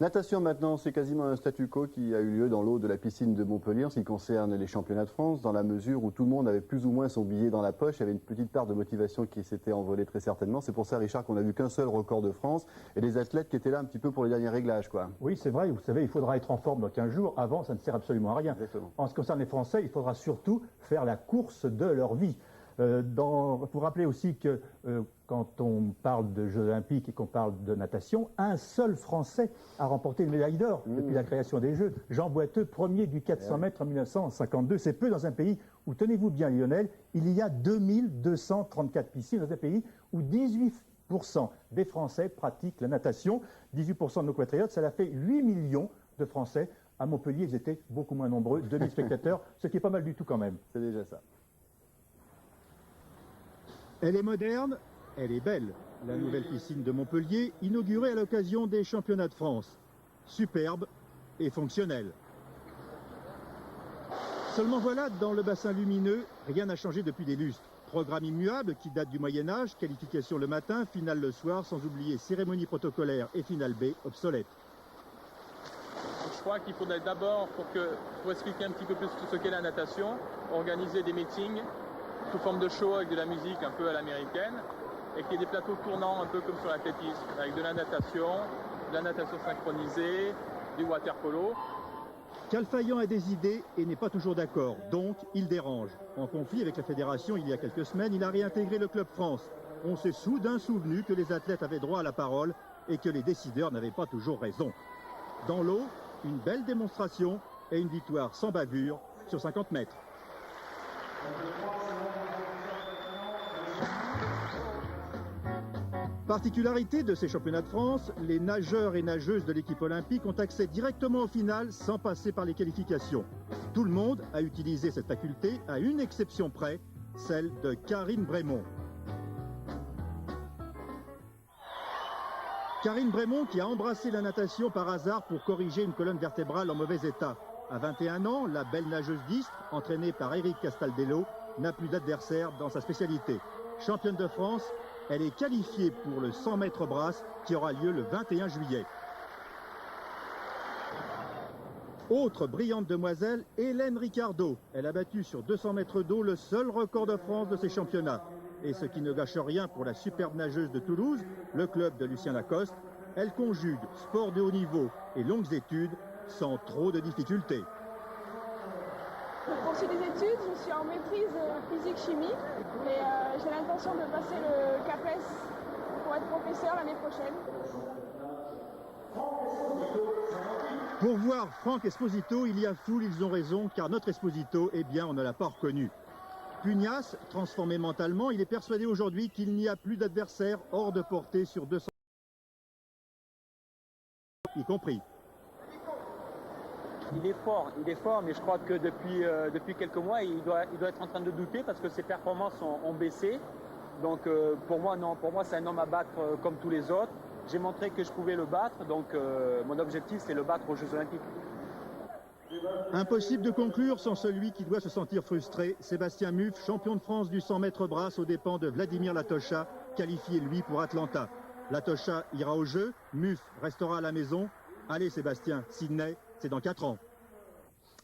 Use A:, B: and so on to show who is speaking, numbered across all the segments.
A: Natation maintenant, c'est quasiment un statu quo qui a eu lieu dans l'eau de la piscine de Montpellier en ce qui concerne les championnats de France, dans la mesure où tout le monde avait plus ou moins son billet dans la poche. Il y avait une petite part de motivation qui s'était envolée très certainement. C'est pour ça, Richard, qu'on n'a vu qu'un seul record de France et des athlètes qui étaient là un petit peu pour les derniers réglages, quoi.
B: Oui, c'est vrai. Vous savez, il faudra être en forme dans 15 jours. Avant, ça ne sert absolument à rien.
A: Exactement.
B: En ce qui concerne les Français, il faudra surtout faire la course de leur vie. Vous rappelez aussi que quand on parle de Jeux Olympiques et qu'on parle de natation, un seul Français a remporté une médaille d'or depuis la création des Jeux. Jean Boiteux, premier du 400 mètres en 1952. C'est peu dans un pays où, tenez-vous bien Lionel, il y a 2234 piscines, dans un pays où 18% des Français pratiquent la natation. 18% de nos compatriotes, cela fait 8 millions de Français. À Montpellier, ils étaient beaucoup moins nombreux, 2000 spectateurs, ce qui est pas mal du tout quand même.
A: C'est déjà ça.
C: Elle est moderne, elle est belle. La nouvelle piscine de Montpellier, inaugurée à l'occasion des championnats de France. Superbe et fonctionnelle. Seulement voilà, dans le bassin lumineux, rien n'a changé depuis des lustres. Programme immuable qui date du Moyen-Âge, qualification le matin, finale le soir, sans oublier cérémonie protocolaire et finale B obsolète.
D: Je crois qu'il faudrait d'abord, pour expliquer un petit peu plus ce qu'est la natation, organiser des meetings sous forme de show avec de la musique un peu à l'américaine et qu'il y ait des plateaux tournants un peu comme sur l'athlétisme avec de la natation synchronisée, du water polo.
C: Calfaillant a des idées et n'est pas toujours d'accord, donc il dérange. En conflit avec la fédération il y a quelques semaines, il a réintégré le Club France. On s'est soudain souvenu que les athlètes avaient droit à la parole et que les décideurs n'avaient pas toujours raison. Dans l'eau, une belle démonstration et une victoire sans bavure sur 50 mètres. Particularité de ces championnats de France, les nageurs et nageuses de l'équipe olympique ont accès directement au final sans passer par les qualifications. Tout le monde a utilisé cette faculté à une exception près, celle de Karine Brémond. Karine Brémond qui a embrassé la natation par hasard pour corriger une colonne vertébrale en mauvais état. À 21 ans, la belle nageuse d'Istres, entraînée par Eric Castaldello, n'a plus d'adversaire dans sa spécialité. Championne de France, elle est qualifiée pour le 100 mètres brasse qui aura lieu le 21 juillet. Autre brillante demoiselle, Hélène Ricardo. Elle a battu sur 200 mètres d'eau le seul record de France de ces championnats. Et ce qui ne gâche rien pour la superbe nageuse de Toulouse, le club de Lucien Lacoste, elle conjugue sport de haut niveau et longues études sans trop de difficultés.
E: Je poursuis des études, je suis en maîtrise physique-chimie et j'ai l'intention de passer le CAPES pour être professeur l'année prochaine.
C: Pour voir Franck Esposito, il y a foule, ils ont raison, car notre Esposito, eh bien, on ne l'a pas reconnu. Pugnace, transformé mentalement, il est persuadé aujourd'hui qu'il n'y a plus d'adversaire hors de portée sur 200, y compris.
D: Il est fort, mais je crois que depuis quelques mois, il doit être en train de douter parce que ses performances ont baissé. Donc pour moi, non, pour moi c'est un homme à battre comme tous les autres. J'ai montré que je pouvais le battre, donc mon objectif c'est le battre aux Jeux Olympiques.
C: Impossible de conclure sans celui qui doit se sentir frustré. Sébastien Muff, champion de France du 100 mètres brasse aux dépens de Vladimir Latocha, qualifié lui pour Atlanta. Latocha ira aux Jeux, Muff restera à la maison. Allez Sébastien, Sydney, c'est dans 4 ans.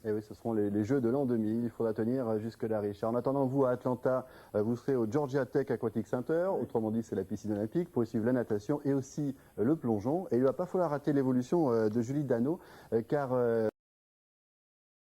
A: Et oui, ce seront les Jeux de l'an 2000. Il faudra tenir jusque-là, Richard. En attendant, vous, à Atlanta, vous serez au Georgia Tech Aquatic Center. Autrement dit, c'est la piscine olympique pour suivre la natation et aussi le plongeon. Et il ne va pas falloir rater l'évolution de Julie Dano, car...